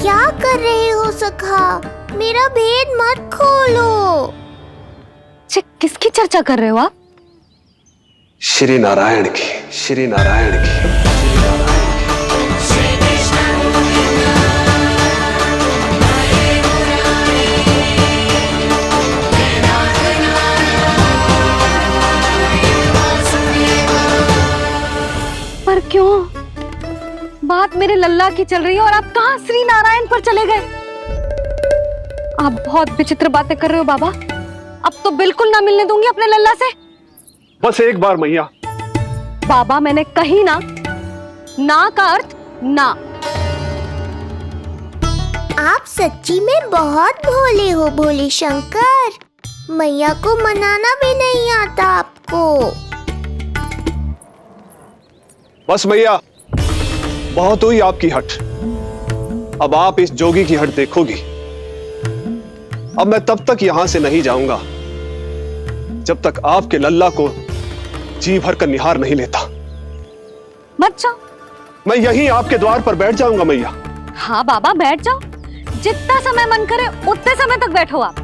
क्या कर रहे हो सखा? मेरा भेद मत खोलो। किसकी चर्चा कर रहे हो आप? श्री नारायण की, श्री नारायण की, श्री नारायण की। पर क्यों? बात मेरे लल्ला की चल रही है और आप कहाँ श्री नारायण पर चले गए? आप बहुत विचित्र बातें कर रहे हो बाबा। अब तो बिल्कुल ना मिलने दूंगी अपने लल्ला से। बस एक बार मैया। बाबा मैंने कही ना, ना का अर्थ ना। आप सच्ची में बहुत भोले हो भोले शंकर। मैया को मनाना भी नहीं आता आपको। बस मैया, बहुत हुई आपकी हट। अब आप इस जोगी की हट देखोगी। अब मैं तब तक यहां से नहीं जाऊंगा जब तक आपके लल्ला को जी भर कर निहार नहीं लेता। मत जाओ। मैं यहीं आपके द्वार पर बैठ जाऊंगा मैया। हाँ बाबा बैठ जाओ, जितना समय मन करे उतने समय तक बैठो आप,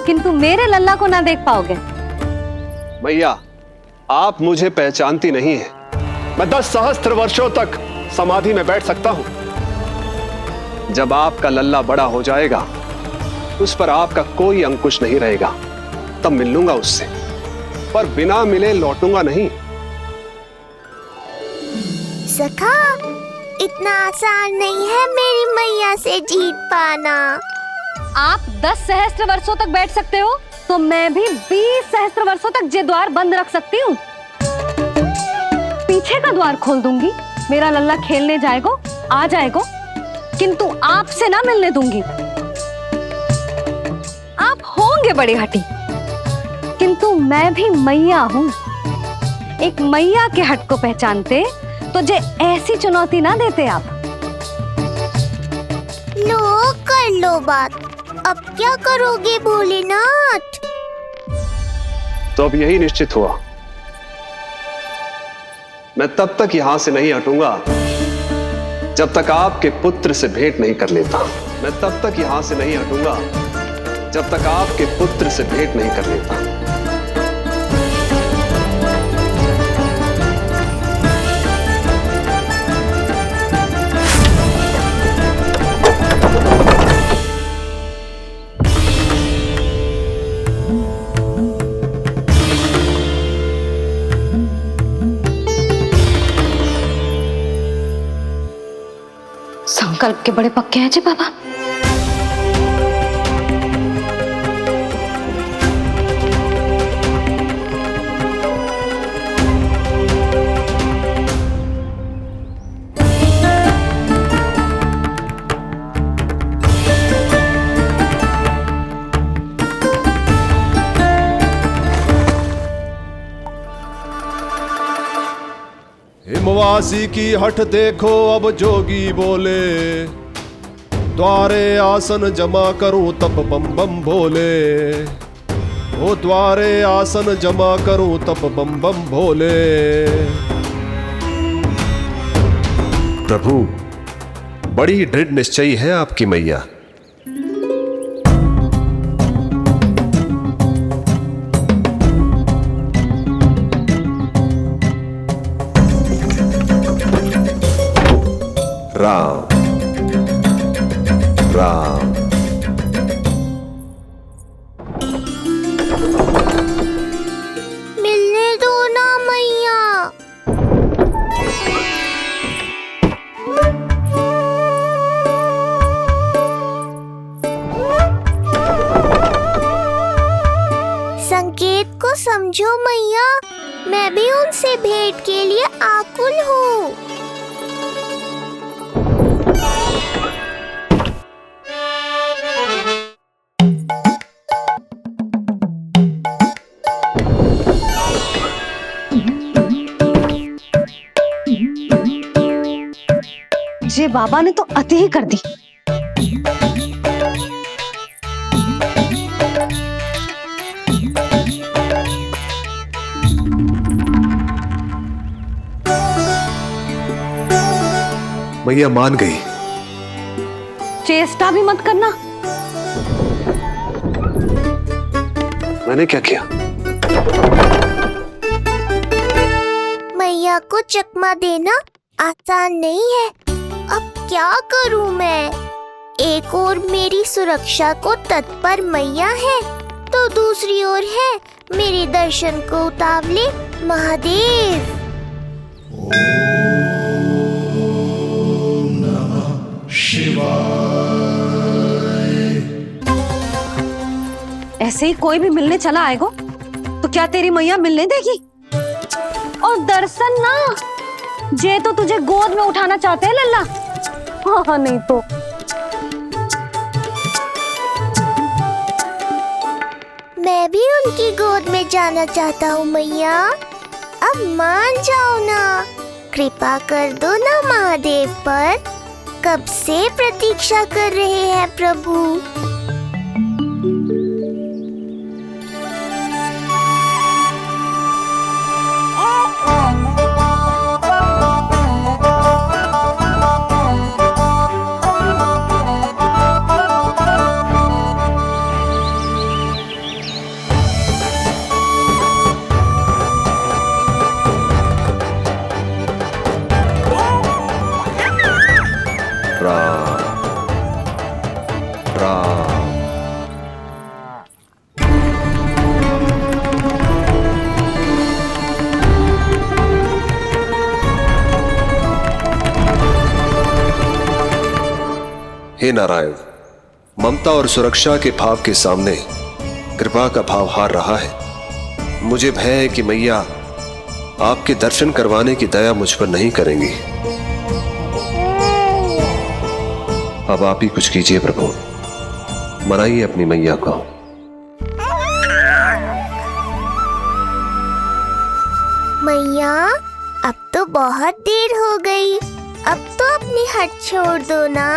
किंतु मेरे लल्ला को ना देख पाओगे। मैया, आप मुझे पहचानती नहीं है। मैं 10 सहस्त्र वर्षों तक समाधि में बैठ सकता हूं। जब आपका लल्ला बड़ा हो जाएगा, उस पर आपका कोई अंकुश नहीं रहेगा, तब मिल लूंगा उससे, पर बिना मिले लौटूंगा नहीं। सखा, इतना आसान नहीं है मेरी मैया से जीत पाना। आप 10 सहस्त्र वर्षों तक बैठ सकते हो, तो मैं भी 20 सहस्त्र वर्षों तक ये द्वार बंद रख सकती हूँ। पीछे का द्वार खोल दूंगी, मेरा लल्ला खेलने जाएगा, आ जाएगा, किंतु आपसे ना मिलने दूंगी। आप होंगे बड़ी हठी, किंतु मैं भी मैया हूँ। एक मैया के हट को पहचानते तो जे ऐसी चुनौती ना देते आप। लो कर लो बात। अब क्या करोगे भोलेनाथ? तो अब यही निश्चित हुआ, मैं तब तक यहां से नहीं हटूंगा जब तक आपके पुत्र से भेंट नहीं कर लेता। मैं तब तक यहां से नहीं हटूंगा जब तक आपके पुत्र से भेंट नहीं कर लेता। संकल्प के बड़े पक्के हैं जी बाबा। हिमवासी की हठ देखो अब जोगी बोले, द्वारे आसन जमा करूं तब बम बम भोले। ओ द्वारे आसन जमा करूं तब बम बम भोले। प्रभु, बड़ी दृढ़ निश्चयी है आपकी मैया। राम राम। मिलने दो ना मैया। संकेत को समझो मैया, मैं भी उनसे भेंट के लिए आकुल हूँ। ये बाबा ने तो अति ही कर दी। मैया मान गई, चेष्टा भी मत करना। मैंने क्या किया? मैया को चकमा देना आसान नहीं है। अब क्या करूं मैं? एक ओर मेरी सुरक्षा को तत्पर मैया है, तो दूसरी ओर है मेरे दर्शन को उतावले महादेव। ऐसे ही कोई भी मिलने चला आएगा तो क्या तेरी मैया मिलने देगी? और दर्शन ना, जे तो तुझे गोद में उठाना चाहते हैं लल्ला। हाँ नहीं तो मैं भी उनकी गोद में जाना चाहता हूँ मैया। अब मान जाओ ना, कृपा कर दो ना महादेव पर। कब से प्रतीक्षा कर रहे हैं प्रभु। हे नारायण, ममता और सुरक्षा के भाव के सामने कृपा का भाव हार रहा है। मुझे भय है कि मैया आपके दर्शन करवाने की दया मुझ पर नहीं करेंगी। अब आप ही कुछ कीजिए प्रभु, मनाइए अपनी मैया को। मैया, अब तो बहुत देर हो गई। अब तो अपनी हट छोड़ दो ना,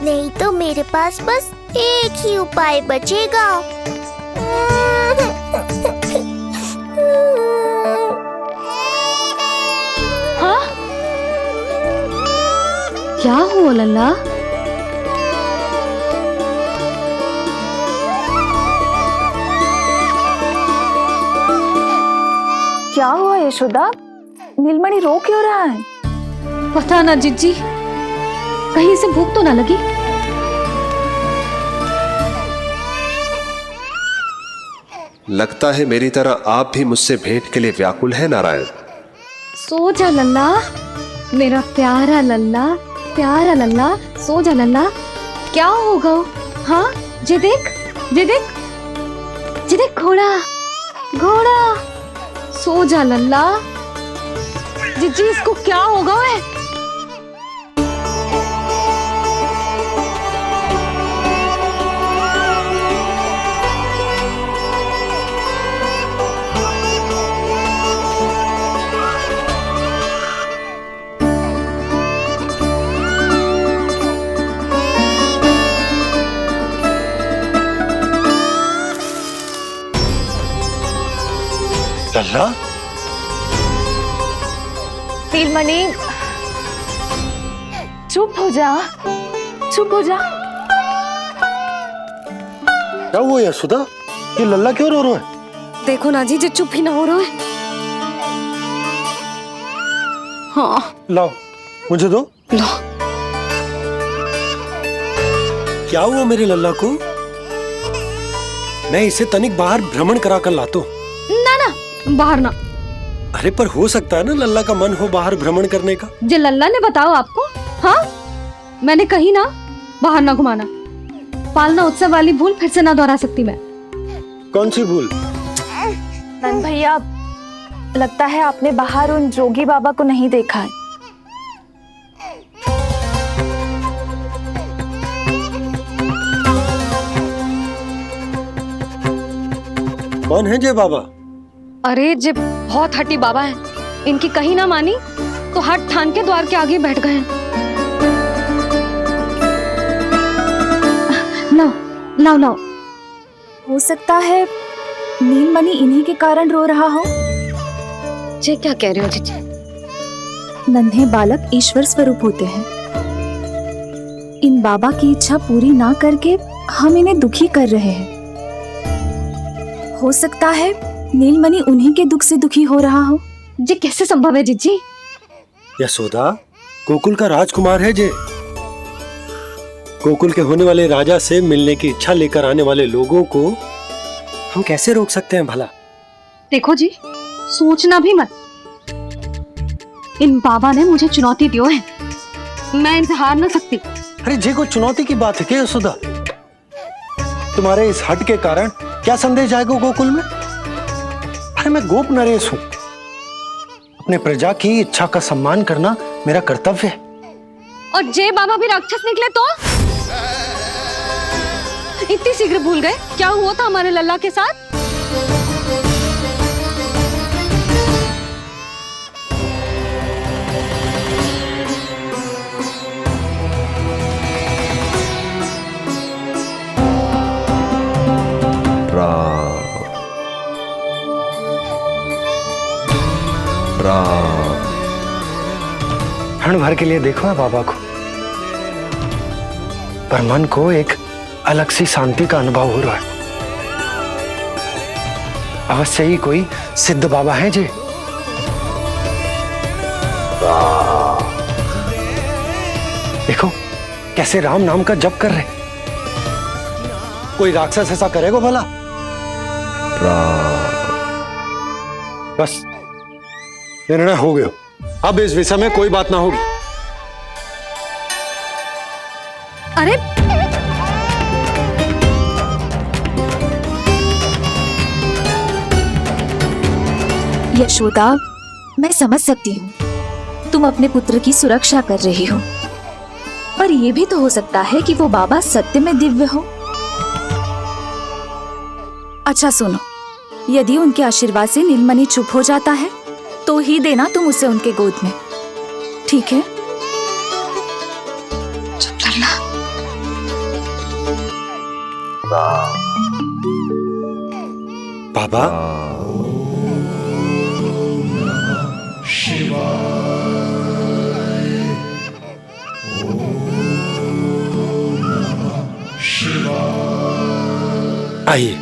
नहीं तो मेरे पास बस एक ही उपाय बचेगा। हाँ? क्या हुआ लल्ला? क्या हुआ यशोदा? नीलमणि रो क्यों रहा है? पता ना जिज्जी, कहीं से भूख तो ना लगी। लगता है मेरी तरह आप भी मुझसे भेंट के लिए व्याकुल है नारायण। सो जा लल्ला, मेरा प्यारा लल्ला, प्यारा लल्ला, सो जा लल्ला। क्या होगा? हाँ, जे देख, जे देख, जे देख, घोड़ा, घोड़ा। सो जा लल्ला। जिज्जी, इसको क्या होगा है? लल्ला, नीलमणि, चुप हो जा, चुप हो जा। क्या हुआ यशोदा? ये लल्ला क्यों रो रहा है? देखो ना जी, जो चुप ही ना हो रहा है। हाँ, लाओ, मुझे दो। लो। क्या हुआ मेरे लल्ला को? मैं इसे तनिक बाहर भ्रमण करा कर लाता हूँ। ना ना, बाहर ना। अरे पर हो सकता है ना लल्ला का मन हो बाहर भ्रमण करने का। जे लल्ला ने बताओ आपको? हाँ, मैंने कही ना बाहर ना घुमाना। पालना उत्सव वाली भूल फिर से ना दोहरा सकती मैं। कौन सी भूल? नंद भैया, लगता है आपने बाहर उन जोगी बाबा को नहीं देखा है। कौन है जय बाबा? अरे जे बहुत हट्टी बाबा है, इनकी कहीं ना मानी तो हट ठान के द्वार के आगे बैठ गए हैं। लाओ लाओ लाओ। हो सकता है नीलमणि इन्हीं के कारण रो रहा हो। जे क्या कह रहे हो जीजी? नन्हे बालक ईश्वर स्वरूप होते हैं। इन बाबा की इच्छा पूरी ना करके हम इन्हें दुखी कर रहे हैं। हो सकता है नीलमणि उन्हीं के दुख से दुखी हो रहा हो। ये कैसे संभव है जीजी? यशोदा, गोकुल का राजकुमार है जे। गोकुल के होने वाले राजा से मिलने की इच्छा लेकर आने वाले लोगों को हम कैसे रोक सकते हैं भला? देखो जी, सोचना भी मत। इन बाबा ने मुझे चुनौती दियो है, मैं इनसे हार ना सकती। अरे जे कोई चुनौती की बात है क्या यशोदा? तुम्हारे इस हट के कारण क्या संदेश जाएगा गोकुल में? अरे मैं गोप नरेश हूं, अपने प्रजा की इच्छा का सम्मान करना मेरा कर्तव्य है। और जे बाबा भी राक्षस निकले तो? इतनी शीघ्र भूल गए क्या हुआ था हमारे लल्ला के साथ? क्षण भर के लिए देखो है बाबा को, पर मन को एक अलग सी शांति का अनुभव हो रहा है। अवश्य ही कोई सिद्ध बाबा है जी। देखो कैसे राम नाम का जप कर रहे। कोई राक्षस ऐसा करेगा भला? बस निर्णय हो गया, अब इस विषय में कोई बात ना होगी। अरे यशोदा, मैं समझ सकती हूँ तुम अपने पुत्र की सुरक्षा कर रही हो, पर यह भी तो हो सकता है कि वो बाबा सत्य में दिव्य हो। अच्छा सुनो, यदि उनके आशीर्वाद से नीलमणि चुप हो जाता है तो ही देना तुम उसे उनके गोद में, ठीक है? चुप करना। बाबा, आइए।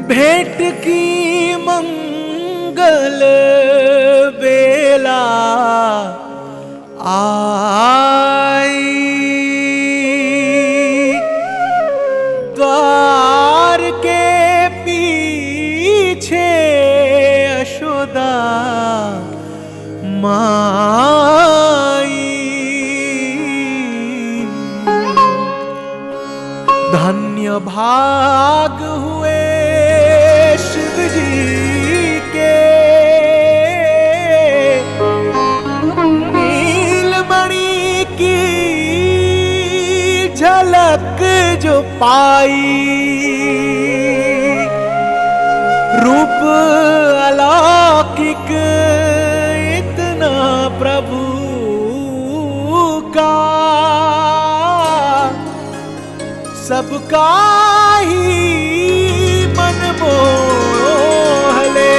भेंट की मंगल बेला आई, द्वार के पीछे यशोदा माई। धन्य भाग हुए शिव जी के, नीलमणि की झलक जो पाई। रूप अलौकिक इतना प्रभु का, सबका ही मन मोह ले।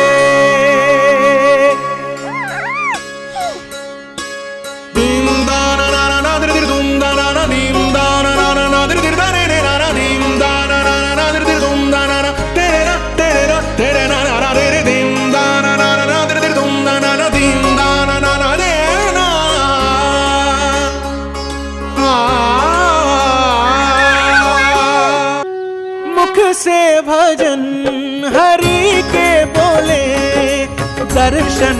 दीम दाना नाना नादर दिर दुम दाना ना, दीम दाना नाना नादर दिर दाने ने नाना, दीम दाना नाना नादर दिर दुम दाना ना, तेरे ना तेरे ना तेरे ना ना रे रे, दीम दाना नाना नादर दिर दुम दाना ना, दीम दाना ना से भजन हरि के बोले, दर्शन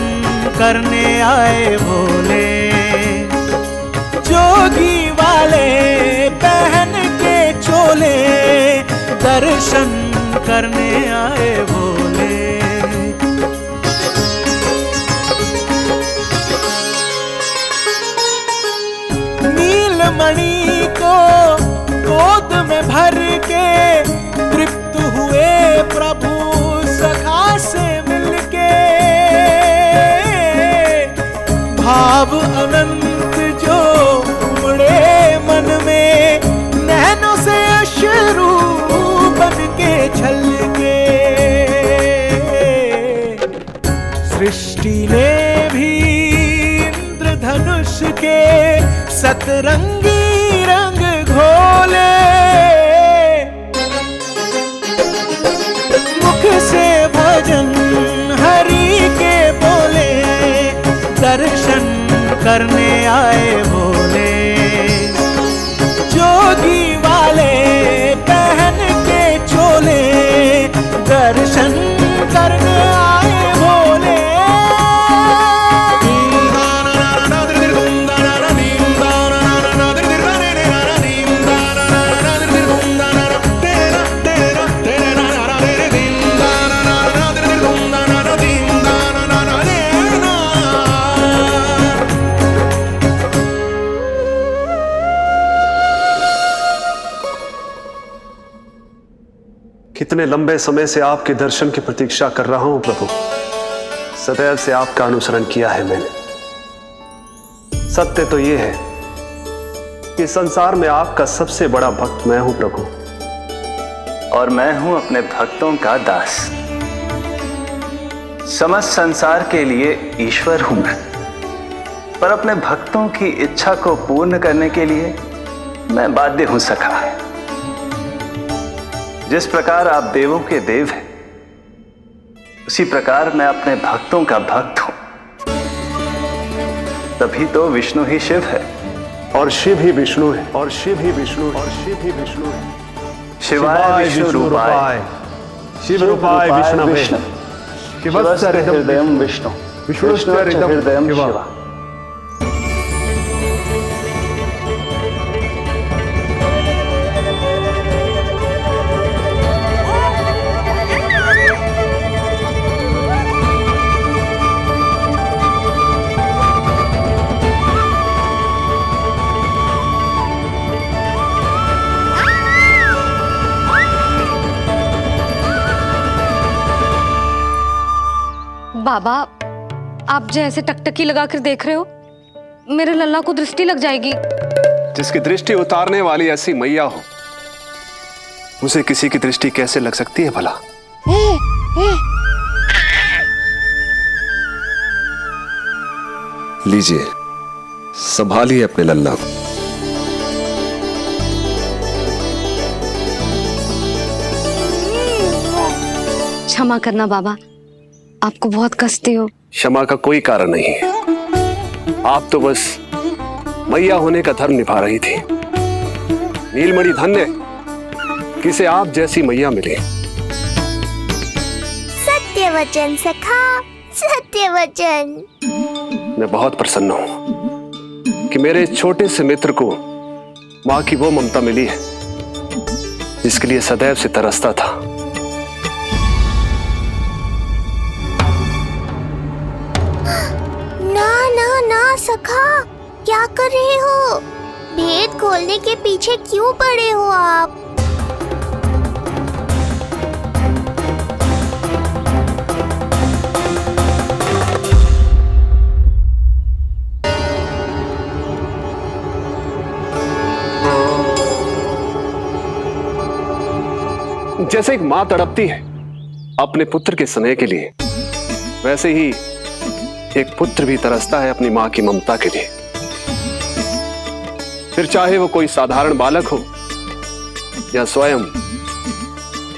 करने आए भोले। जोगी वाले पहन के चोले, दर्शन करने आए भोले। नीलमणि को गोद में भर के तृप्त हुए प्रभु सखा से मिलके। भाव अनंत जो उमड़े मन में, नैनों से अश्रु बन के छलके। सृष्टि ने भी इंद्रधनुष के सतरंगी रंग घोले। मुख से भजन हरि के बोले, दर्शन करने आए भोले। जोगी वाले पहन के चोले, दर्शन करने आए भोले। कितने लंबे समय से आपके दर्शन की प्रतीक्षा कर रहा हूं प्रभु। सदैव से आपका अनुसरण किया है मैंने। सत्य तो यह है कि संसार में आपका सबसे बड़ा भक्त मैं हूं प्रभु, और मैं हूं अपने भक्तों का दास। समस्त संसार के लिए ईश्वर हूं मैं, पर अपने भक्तों की इच्छा को पूर्ण करने के लिए मैं बाध्य हूं सखा। जिस प्रकार आप देवों के देव हैं, उसी प्रकार मैं अपने भक्तों का भक्त हूं। तभी तो विष्णु ही शिव है, और शिव ही विष्णु है, और शिव ही विष्णु है, और शिव ही विष्णु है। शिवाय विष्णु रूपाय, शिव रूपाय विष्णवे, शिवस्य हृदयं विष्णु, विष्णुश्च हृदयं शिव। बाबा, आप जो ऐसे टकटकी लगाकर देख रहे हो, मेरे लल्ला को दृष्टि लग जाएगी। जिसकी दृष्टि उतारने वाली ऐसी मैया हो, उसे किसी की दृष्टि कैसे लग सकती है भला? लीजिए, संभालिए अपने लल्ला को। क्षमा करना बाबा, आपको बहुत कष्ट हो। क्षमा का कोई कारण नहीं है। आप तो बस मैया होने का धर्म निभा रही थी। नीलमणि धन्य किसे आप जैसी मैया मिले। सत्य वचन सखा, सत्य वचन। मैं बहुत प्रसन्न हूं कि मेरे इस छोटे से मित्र को मां की वो ममता मिली है जिसके लिए सदैव से तरसता था। ना ना ना सखा, क्या कर रहे हो? भेद खोलने के पीछे क्यों पड़े हो आप? जैसे एक मां तड़पती है अपने पुत्र के स्नेह के लिए, वैसे ही एक पुत्र भी तरसता है अपनी मां की ममता के लिए। फिर चाहे वो कोई साधारण बालक हो या स्वयं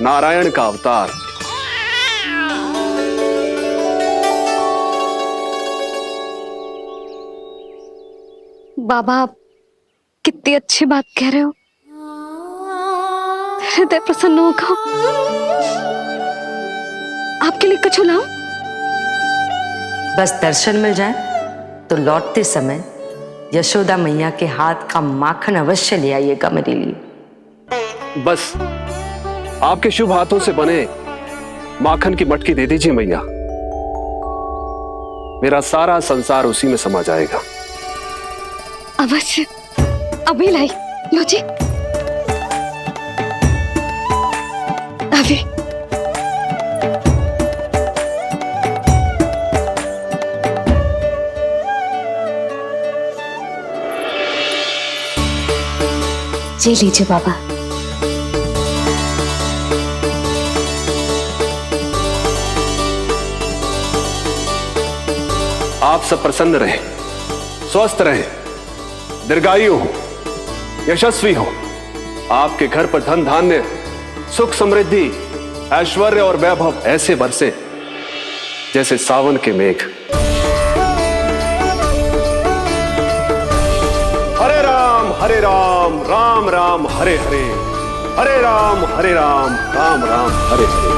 नारायण का अवतार। बाबा, आप कितनी अच्छी बात कह रहे हो। हृदय प्रसन्न होगा। आपके लिए कछु लाऊं? बस दर्शन मिल जाए तो लौटते समय यशोदा मैया के हाथ का माखन अवश्य ले आइएगा मेरे लिए। बस आपके शुभ हाथों से बने माखन की मटकी दे दीजिए मैया, मेरा सारा संसार उसी में समा जाएगा। अवश्य, अभी लाई। लो जी, अभी। ये लीजिए बाबा। आप सब प्रसन्न रहें, स्वस्थ रहें, दीर्घायु हो, यशस्वी हो। आपके घर पर धन धान्य, सुख समृद्धि, ऐश्वर्य और वैभव ऐसे बरसे जैसे सावन के मेघ। हरे राम राम राम हरे हरे, हरे राम राम राम हरे हरे।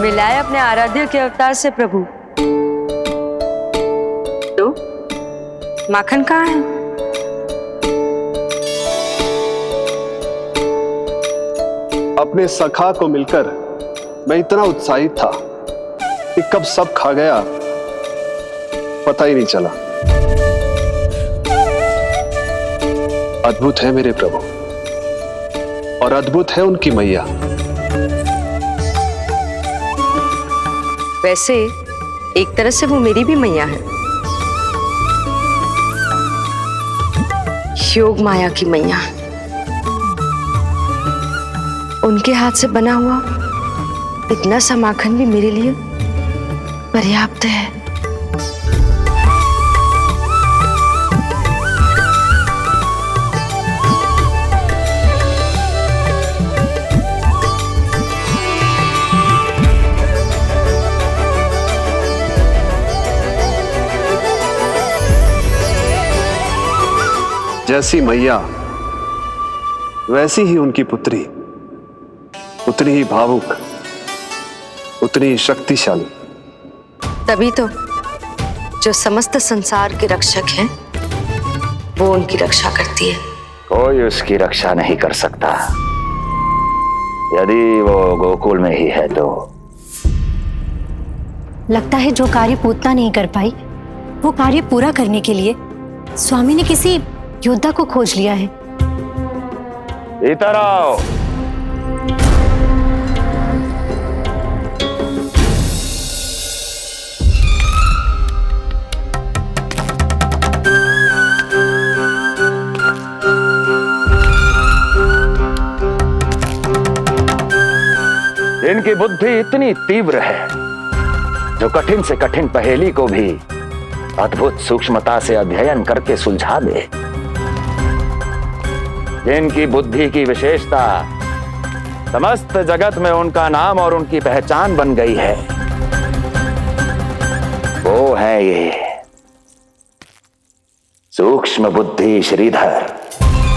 मिलाए अपने आराध्य के अवतार से प्रभु। तो माखन कहाँ है? अपने सखा को मिलकर मैं इतना उत्साहित था कि कब सब खा गया पता ही नहीं चला। अद्भुत है मेरे प्रभु और अद्भुत है उनकी मैया। वैसे एक तरह से वो मेरी भी मैया है, योग माया की मैया। उनके हाथ से बना हुआ इतना सा माखन भी मेरे लिए पर्याप्त है। जैसी मैया वैसी ही उनकी पुत्री, उतनी ही भावुक, उतनी ही शक्तिशाली। तभी तो जो समस्त संसार के रक्षक हैं वो उनकी रक्षा करती है। कोई उसकी रक्षा नहीं कर सकता यदि वो गोकुल में ही है तो। लगता है जो कार्य पूतना नहीं कर पाई वो कार्य पूरा करने के लिए स्वामी ने किसी योद्धा को खोज लिया है। इधर आओ। इनकी बुद्धि इतनी तीव्र है जो कठिन से कठिन पहेली को भी अद्भुत सूक्ष्मता से अध्ययन करके सुलझा दे। जिनकी बुद्धि की विशेषता समस्त जगत में उनका नाम और उनकी पहचान बन गई है। वो है ये सूक्ष्म बुद्धि श्रीधर,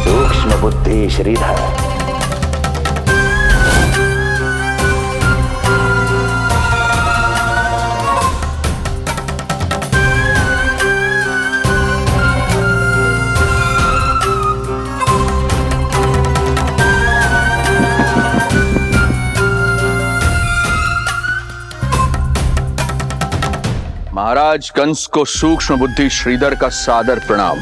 सूक्ष्म बुद्धि श्रीधर। महाराज कंस को सूक्ष्म बुद्धि श्रीधर का सादर प्रणाम।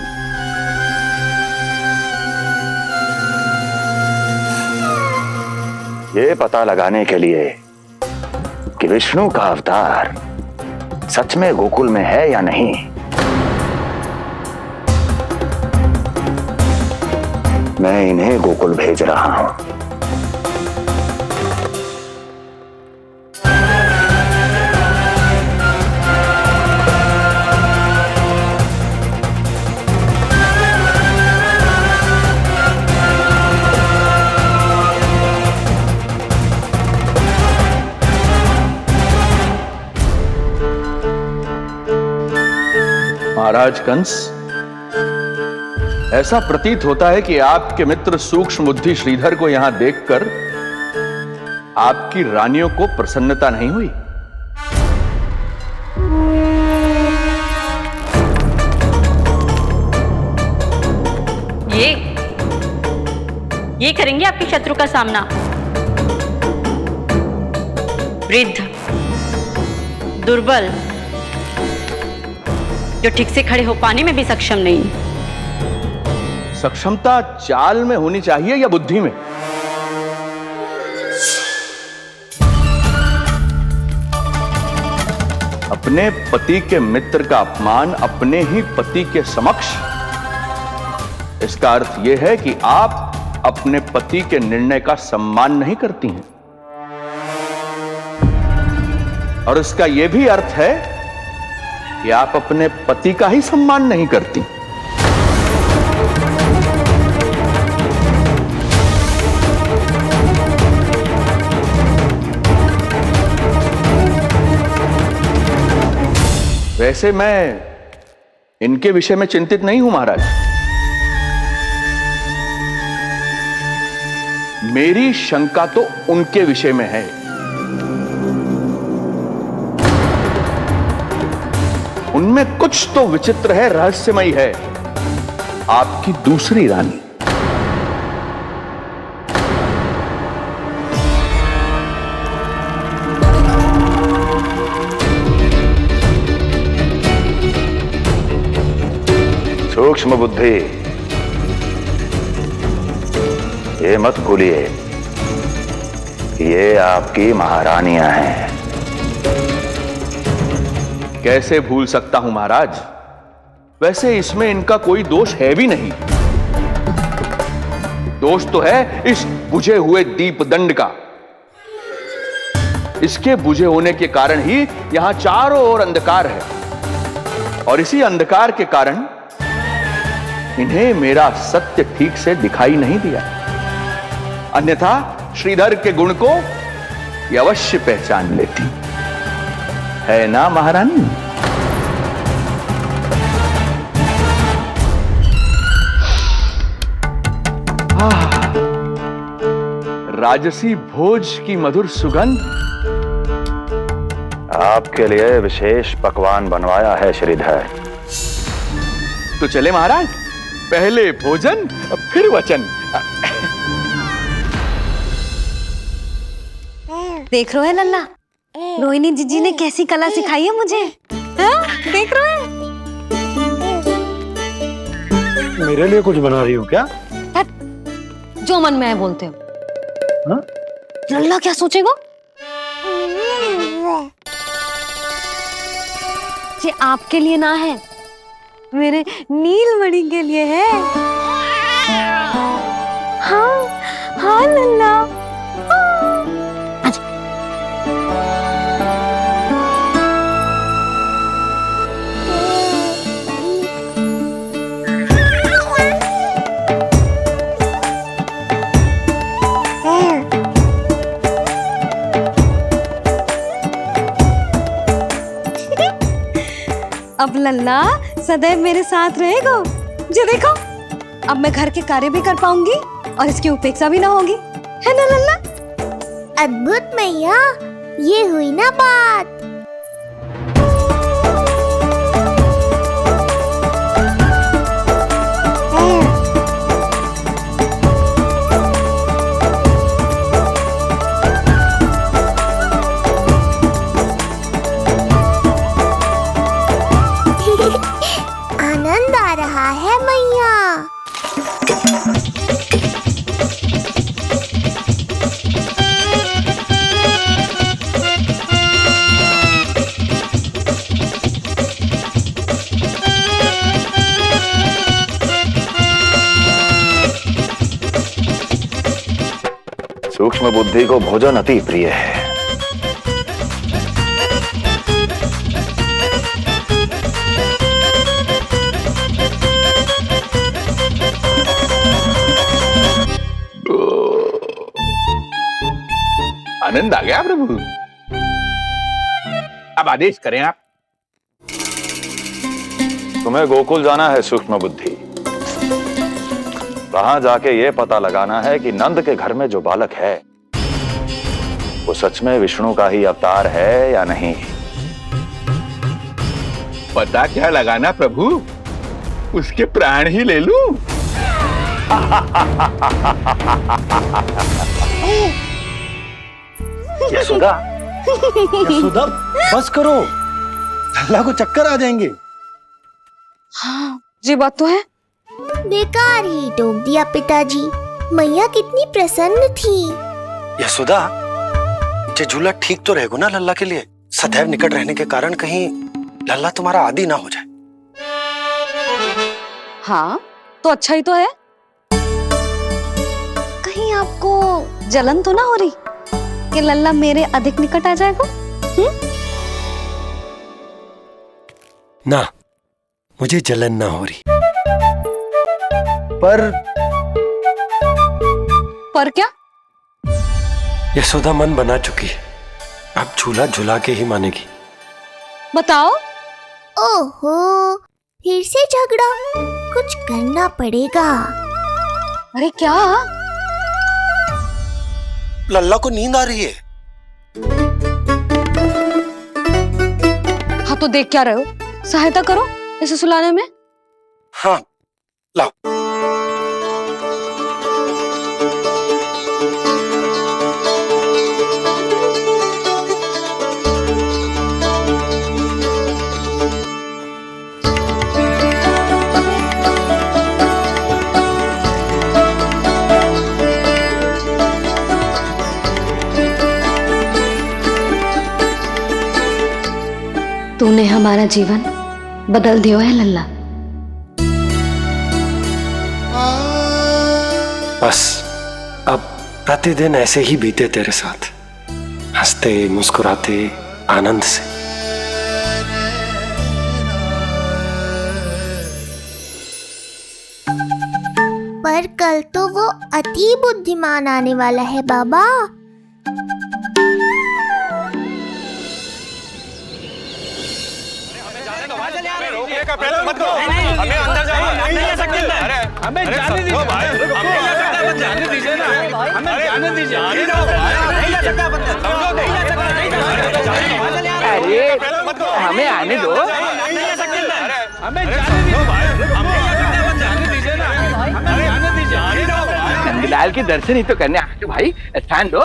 ये पता लगाने के लिए कि विष्णु का अवतार सच में गोकुल में है या नहीं, मैं इन्हें गोकुल भेज रहा हूं। महाराज कंस, ऐसा प्रतीत होता है कि आपके मित्र सूक्ष्म बुद्धि श्रीधर को यहां देखकर आपकी रानियों को प्रसन्नता नहीं हुई। ये करेंगे आपके शत्रु का सामना। वृद्ध, दुर्बल, जो ठीक से खड़े हो पाने में भी सक्षम नहीं। सक्षमता चाल में होनी चाहिए या बुद्धि में? अपने पति के मित्र का अपमान अपने ही पति के समक्ष, इसका अर्थ यह है कि आप अपने पति के निर्णय का सम्मान नहीं करती हैं। और इसका यह भी अर्थ है कि आप अपने पति का ही सम्मान नहीं करती। वैसे मैं इनके विषय में चिंतित नहीं हूं महाराज। मेरी शंका तो उनके विषय में है। उनमें कुछ तो विचित्र है, रहस्यमयी है। आपकी दूसरी रानी। सूक्ष्म बुद्धि, ये मत भूलिए कि ये आपकी महारानियां हैं। कैसे भूल सकता हूं महाराज? वैसे इसमें इनका कोई दोष है भी नहीं। दोष तो है इस बुझे हुए दीपदंड का। इसके बुझे होने के कारण ही यहां चारों ओर अंधकार है, और इसी अंधकार के कारण इन्हें मेरा सत्य ठीक से दिखाई नहीं दिया। अन्यथा श्रीधर के गुण को ये अवश्य पहचान लेती, है ना महारानी? राजसी भोज की मधुर सुगंध। आपके लिए विशेष पकवान बनवाया है श्रीधर। तो चले महाराज, पहले भोजन फिर वचन। देख रहे हो लल्ला, रोहिणी जीजी ने कैसी कला सिखाई है मुझे। हाँ? देख रहे हो? मेरे लिए कुछ बना रही हो क्या? जो मन में है बोलते हो। हाँ? लल्ला क्या सोचेगा? ये आपके लिए ना है, मेरे नीलमणि के लिए है। हाँ हाँ लल्ला। लल्ला सदैव मेरे साथ रहेगा। जो देखो अब मैं घर के कार्य भी कर पाऊंगी और इसकी उपेक्षा भी ना होगी, है ना लल्ला? अद्भुत मैया, ये हुई ना बात। आनंद आ रहा है मैया। सूक्ष्म बुद्धि को भोजन अति प्रिय है। आनंद आ गया प्रभु। अब आदेश करें आप। तुम्हें गोकुल जाना है सूक्ष्म बुद्धि। वहां जाके ये पता लगाना है कि नंद के घर में जो बालक है वो सच में विष्णु का ही अवतार है या नहीं। पता क्या लगाना प्रभु, उसके प्राण ही ले लूं। यशोदा, यशोदा बस करो, लल्ला को चक्कर आ जाएंगे। हाँ जी बात तो है। बेकार ही टोक दिया पिताजी। मैया कितनी प्रसन्न थी। यशोदा, ये झूला ठीक तो रहेगा ना लल्ला के लिए? सदैव निकट रहने के कारण कहीं लल्ला तुम्हारा आदी ना हो जाए। हाँ तो अच्छा ही तो है। कहीं आपको जलन तो ना हो रही कि लल्ला मेरे अधिक निकट आ जाएगा? ना, मुझे जलन ना हो रही। पर क्या? यशोदा मन बना चुकी है, अब झूला झूला के ही मानेगी। बताओ। ओहो, फिर से झगड़ा। कुछ करना पड़ेगा। अरे क्या? लल्ला को नींद आ रही है। हाँ तो देख क्या रहे हो, सहायता करो इसे सुलाने में। हाँ लाओ। तूने हमारा जीवन बदल दिया है लल्ला। बस अब प्रतिदिन ऐसे ही बीते तेरे साथ, हंसते मुस्कुराते आनंद से। पर कल तो वो अति बुद्धिमान आने वाला है बाबा। मत दो, हमें अंदर जाने नहीं ले सकते। अरे हमें जाने दीजिए भाई, हमें जाने दीजिए ना, हमें जाने दीजिए। नहीं ले सकता बंदा, समझो नहीं ले सकता, नहीं ले सकता। अरे हमें आने दो, नहीं ले सकते। हमें जाने दीजिए भाई, हमें जाने दीजिए ना, हमें जाने दीजिए। नंदलाल के दर्शन ही तो करने आए थे भाई, स्थान दो।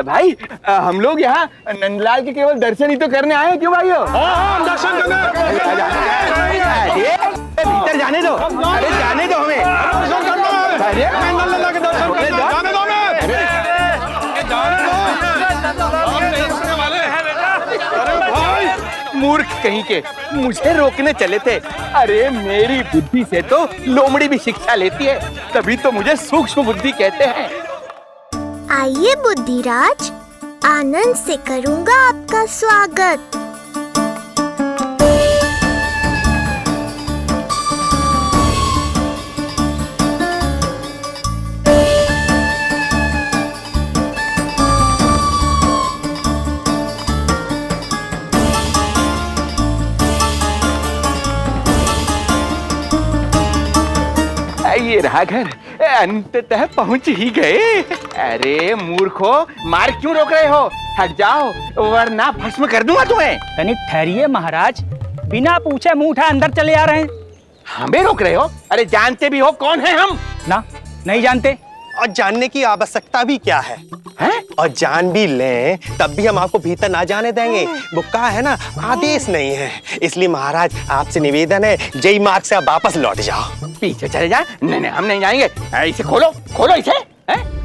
भाई हम लोग यहाँ नंदलाल के केवल दर्शन ही तो करने आए हैं, क्यों भाई? हाँ दर्शन करने। भीतर जाने दो, अरे जाने दो हमें। अरे नंदलाल के दर्शन करने जाने दो हमें। अरे भाई मूर्ख कहीं के, मुझे रोकने चले थे। अरे मेरी बुद्धि से तो लोमड़ी भी शिक्षा लेती है, तभी तो मुझे सूक्ष्म बुद्धि कहते हैं। आइए बुद्धिराज, आनंद से करूंगा आपका स्वागत। ये रहा घर, अंततः पहुंच ही गए। अरे मूर्खो, मार्ग क्यों रोक रहे हो? हट जाओ वरना भस्म कर दूंगा तुम्हें। तनिक ठहरिए महाराज, बिना पूछे मुंह उठा अंदर चले आ रहे हैं। हमें रोक रहे हो? अरे जानते भी हो कौन है हम? ना, नहीं जानते। और जानने की आवश्यकता भी क्या है? और जान भी लें तब भी हम आपको भीतर ना जाने देंगे। वो कहा है ना, आदेश नहीं है। इसलिए महाराज आपसे निवेदन है, जय मार्ग से आप वापस लौट जाओ। पीछे चले जा। नहीं नहीं, हम नहीं जाएंगे। इसे खोलो, खोलो इसे।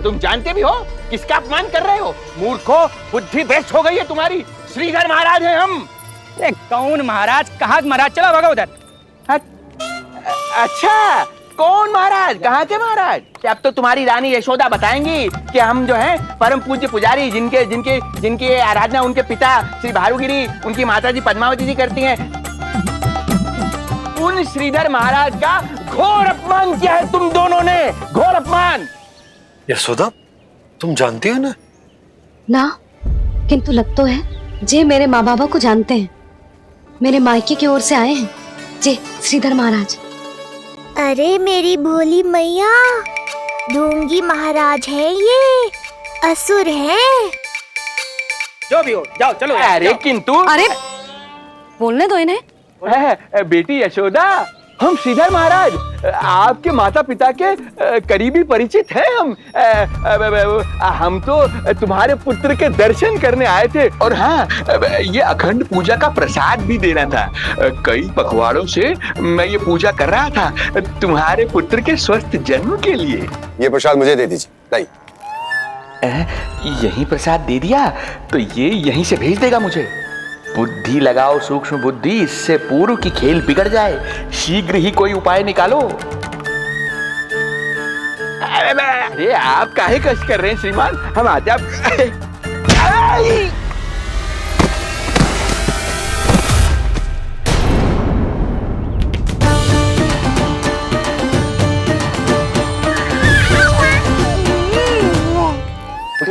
तुम जानते भी हो किसका अपमान कर रहे हो? मूर्खो, बुद्धि भ्रष्ट हो गई है तुम्हारी। श्रीधर महाराज हैं हम। कौन महाराज? कहाँ महाराज? चलो भगा उधर। अच्छा, कौन महाराज? कहाँ के महाराज? अब तो तुम्हारी रानी यशोदा बताएंगी कि हम जो है परम पूज्य पुजारी, जिनकी आराधना उनके पिता श्री भारुगिरी, उनकी माताजी पद्मावती जी करती हैं, उन श्रीधर महाराज का घोर अपमान किया है तुम दोनों ने। घोर अपमान। यशोदा, तुम जानती हो ना? ना, किंतु लग तो है जे मेरे माँ बाबा को जानते हैं। मेरे मायके की ओर से आए हैं जे श्रीधर महाराज। अरे मेरी भोली मैया, ढोंगी महाराज है ये, असुर है। जो भी हो, जाओ चलो। अरे किंतु, अरे बोलने दो इन्हें। बेटी यशोदा, हम श्रीधर महाराज आपके माता पिता के करीबी परिचित हैं। हम तो तुम्हारे पुत्र के दर्शन करने आए थे। और हाँ, ये अखंड पूजा का प्रसाद भी देना था। कई पखवाड़ों से मैं ये पूजा कर रहा था तुम्हारे पुत्र के स्वस्थ जन्म के लिए। ये प्रसाद मुझे दे दीजिए। यही प्रसाद दे दिया तो ये यहीं से भेज देगा मुझे। बुद्धि लगाओ सूक्ष्म बुद्धि, इससे पूर्व की खेल बिगड़ जाए। शीघ्र ही कोई उपाय निकालो। अरे आप काहे कष्ट कर रहे हैं श्रीमान? हम आते आप।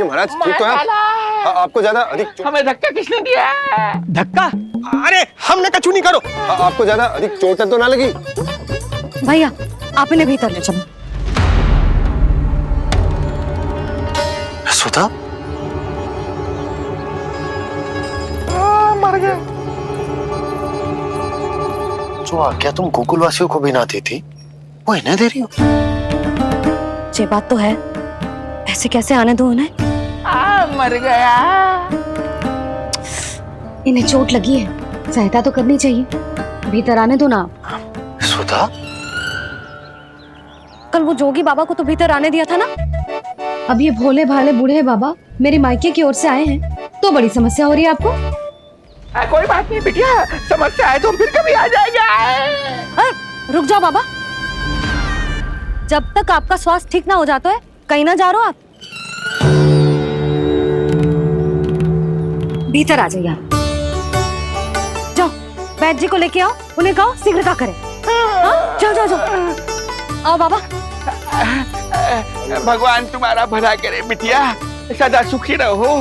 महाराज ठीक तो है? आपको ज्यादा अधिक हमें धक्का किसने दिया? धक्का? अरे हमने कछु नहीं करो। आपको ज्यादा अधिक चोट तो ना लगी? भैया, आप इन्हें भीतर ले चलो। यशोदा, मर गया। जो आज्ञा तुम गोकुलवासियों को भी ना दी थी, वो इन्हें दे रही हो? ये बात तो है, ऐसे कैसे आने दो उन्हें? मर गया। इन्हें चोट लगी है, सहायता तो करनी चाहिए। भीतर आने दो ना। यशोदा, कल वो जोगी बाबा को तो भीतर आने दिया था ना। अब ये भोले भाले बूढ़े बाबा मेरे मायके की ओर से आए हैं, तो बड़ी समस्या हो रही है आपको। कोई बात नहीं बिटिया, समस्या है तो फिर कभी आ जाएगा। रुक जाओ बाबा, जब तक आपका स्वास्थ्य ठीक ना हो जाता है कहीं ना जा रहे हो आप। भीतर आ जाइए आप। जाओ वैद्य जी को लेके आओ, उन्हें कहो शीघ्रता करें। जाओ जाओ जाओ। आओ बाबा। भगवान तुम्हारा भला करे बिटिया, सदा सुखी रहो।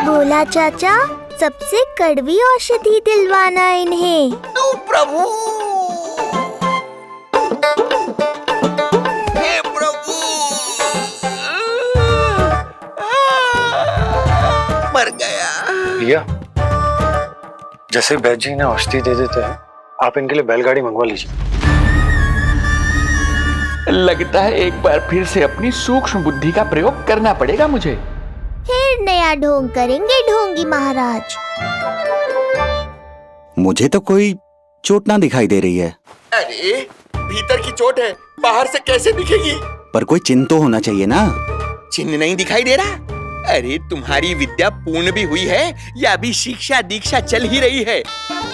बोला चाचा, सबसे कड़वी औषधि दिलवाना इन्हें। तू प्रभु, हे प्रभु, मर गया। भैया, जैसे वैद्य जी ने औषधि दे देते हैं, आप इनके लिए बैलगाड़ी मंगवा लीजिए। लगता है एक बार फिर से अपनी सूक्ष्म बुद्धि का प्रयोग करना पड़ेगा मुझे। फिर नया ढोंग करेंगे ढोंगी महाराज। मुझे तो कोई चोट ना दिखाई दे रही है। अरे भीतर की चोट है, बाहर से कैसे दिखेगी? पर कोई चिन्ह तो होना चाहिए ना। चिन्ह नहीं दिखाई दे रहा? अरे तुम्हारी विद्या पूर्ण भी हुई है या अभी शिक्षा दीक्षा चल ही रही है?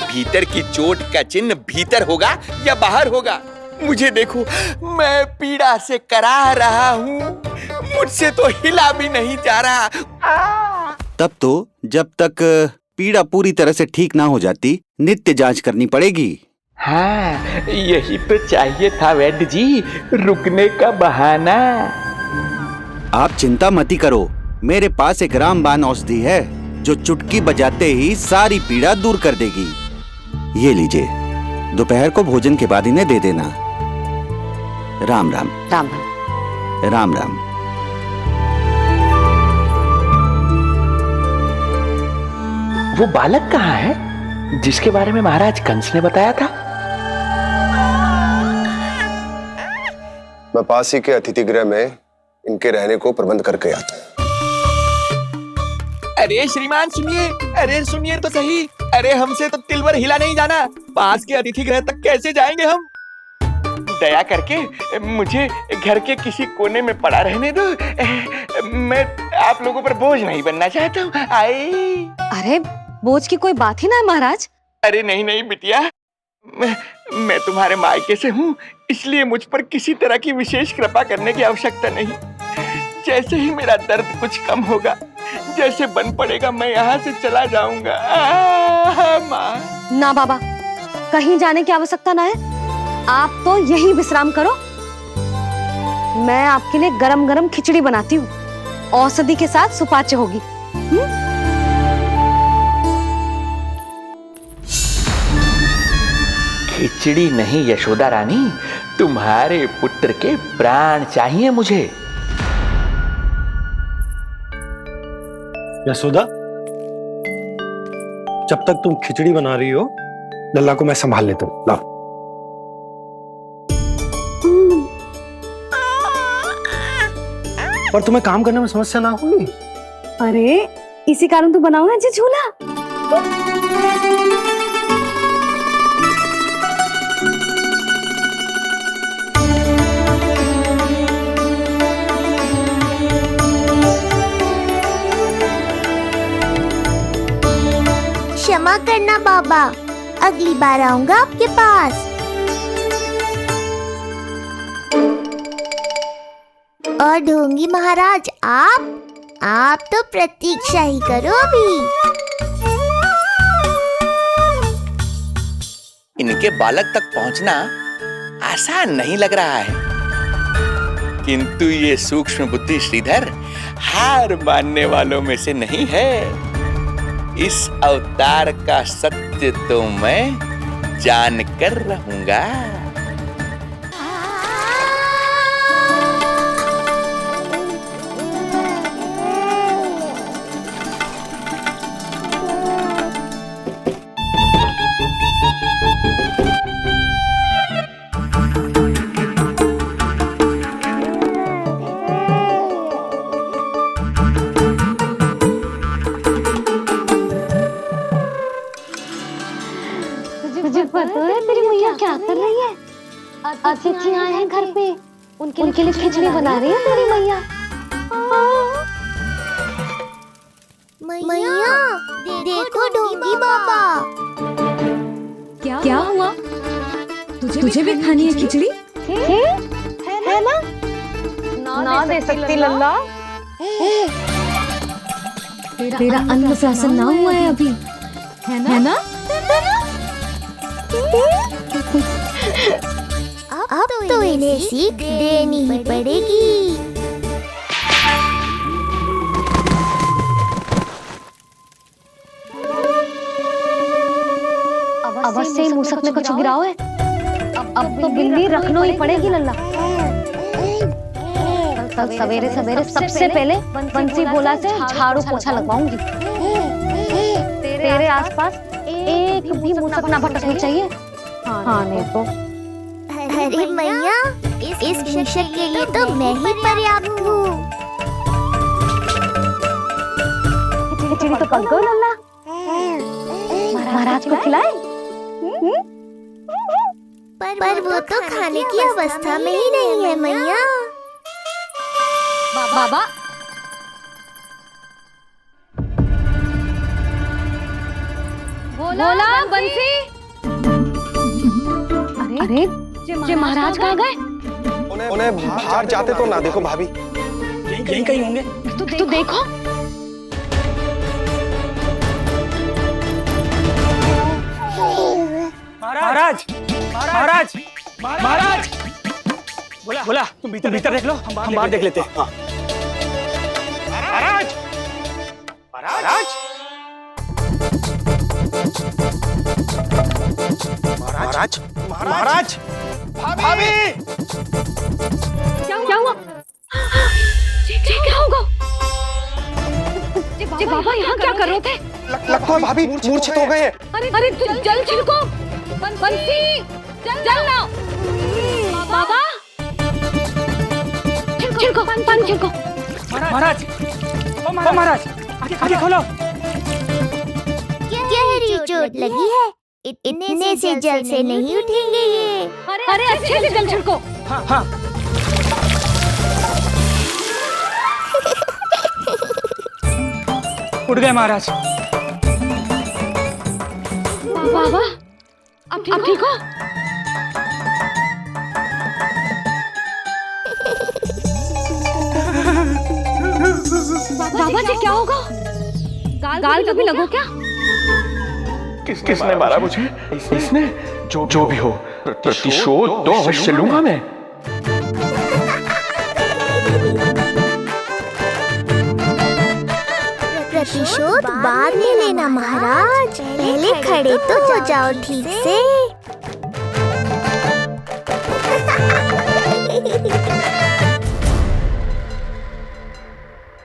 भीतर की चोट का चिन्ह भीतर होगा या बाहर होगा? मुझे देखो, मैं पीड़ा से कराह रहा हूँ, मुझसे तो हिला भी नहीं जा रहा। तब तो जब तक पीड़ा पूरी तरह से ठीक ना हो जाती, नित्य जांच करनी पड़ेगी। हाँ, यही तो चाहिए था वैद्य जी, रुकने का बहाना। आप चिंता मती करो, मेरे पास एक रामबाण औषधि है जो चुटकी बजाते ही सारी पीड़ा दूर कर देगी। ये लीजिए, दोपहर को भोजन के बाद इन्हें दे देना। राम राम। राम राम। राम राम। वो बालक कहाँ है जिसके बारे में महाराज कंस ने बताया था? मैं पास ही के अतिथि गृह में इनके रहने को प्रबंध करके आता हूँ। अरे श्रीमान सुनिए, अरे सुनिए तो सही। अरे हमसे तो तिल भर हिला नहीं जाना, पास के अतिथि गृह तक कैसे जाएंगे हम? दया करके मुझे घर के किसी कोने में पड़ा रहने दो। मैं आप लोगों पर बोझ नहीं बनना चाहता हूँ। आई। अरे बोझ की कोई बात ही ना है महाराज। अरे नहीं नहीं बिटिया, मैं तुम्हारे मायके से हूँ, इसलिए मुझ पर किसी तरह की विशेष कृपा करने की आवश्यकता नहीं। जैसे ही मेरा दर्द कुछ कम होगा, जैसे बन पड़ेगा, मैं यहाँ से चला जाऊंगा। माँ। ना बाबा, कहीं जाने की आवश्यकता ना है। आप तो यही विश्राम करो। मैं आपके लिए गरम गरम खिचड़ी बनाती हूँ, औषधि के साथ सुपाच्य होगी। खिचड़ी नहीं यशोदा रानी, तुम्हारे पुत्र के प्राण चाहिए मुझे। यशोदा, जब तक तुम खिचड़ी बना रही हो, लल्ला को मैं संभाल लेता हूं। लाओ। पर तुम्हें काम करने में समस्या ना होगी? अरे इसी कारण तो बनाओ ना जी झूला। क्षमा करना बाबा, अगली बार आऊंगा आपके पास। और ढोंगी महाराज, आप तो प्रतीक्षा ही करो अभी। इनके बालक तक पहुंचना आसान नहीं लग रहा है, किंतु ये सूक्ष्म बुद्धि श्रीधर हार मानने वालों में से नहीं है। इस अवतार का सत्य तो मैं जानकर रहूंगा। तुझे पता है तेरी मैया क्या कर रही है? अतिथि आए हैं घर पे, उनके लिए खिचड़ी बना रही है तेरी मैया। मैया देखो ढोंगी बाबा। क्या हुआ? तुझे भी खानी है खिचड़ी? है ना? ना दे सकती लल्ला। तेरा अन्नप्राशन ना हुआ है अभी, है ना? अब तो इन्हें सीख देनी ही पड़ेगी। अवश्य ही मूसक में कुछ गिराओ है। अब तो बिल्ली रखना ही पड़ेगी लल्ला। कल सवेरे सवेरे सबसे पहले बंसी भोला से झाड़ू पोछा लगवाऊंगी। तेरे आसपास एक भी मूसक ना भटकनी चाहिए। हाँ नहीं तो। अरे मैया, इस मिशन के लिए तो मैं ही पर्याप्त हूँ। खिचड़ी तो पक गई लल्ला। महाराज को खिलाए? पर वो तो खाने की अवस्था में ही नहीं है मैया। बाबा, भोला बंसी। अरे ये महाराज कहाँ गए? उन्हें बाहर जाते तो ना देखो भाभी। यहीं कहीं होंगे। तू देखो। महाराज, महाराज, महाराज। बोला तुम भीतर देख लो, हम बाहर देख लेते हैं। महाराज, महाराज। महाराज महाराज भाभी क्या हुआ? क्या होगा? जी बाबा यहाँ क्या कर रहे थे? लगता है भाभी मूर्छित हो गए हैं। अरे जल छिड़को, बंसी जल ना। बाबा छिड़को, पानी छिड़को। महाराज, ओ महाराज, आगे खोलो। गहरी चोट लगी है, इतने से जल से नहीं उठेंगे ये। अरे अच्छे से जल छिड़को। हाँ हाँ। उठ गए महाराज। बाबा अब ठीक हो? बाबा जी क्या होगा? गाल कभी लगो क्या? किसने मारा मुझे? इसने? जो भी हो, प्रतिशोध तो अवश्य लूंगा मैं। प्रतिशोध बाद में लेना महाराज, पहले खड़े तो हो जाओ ठीक से।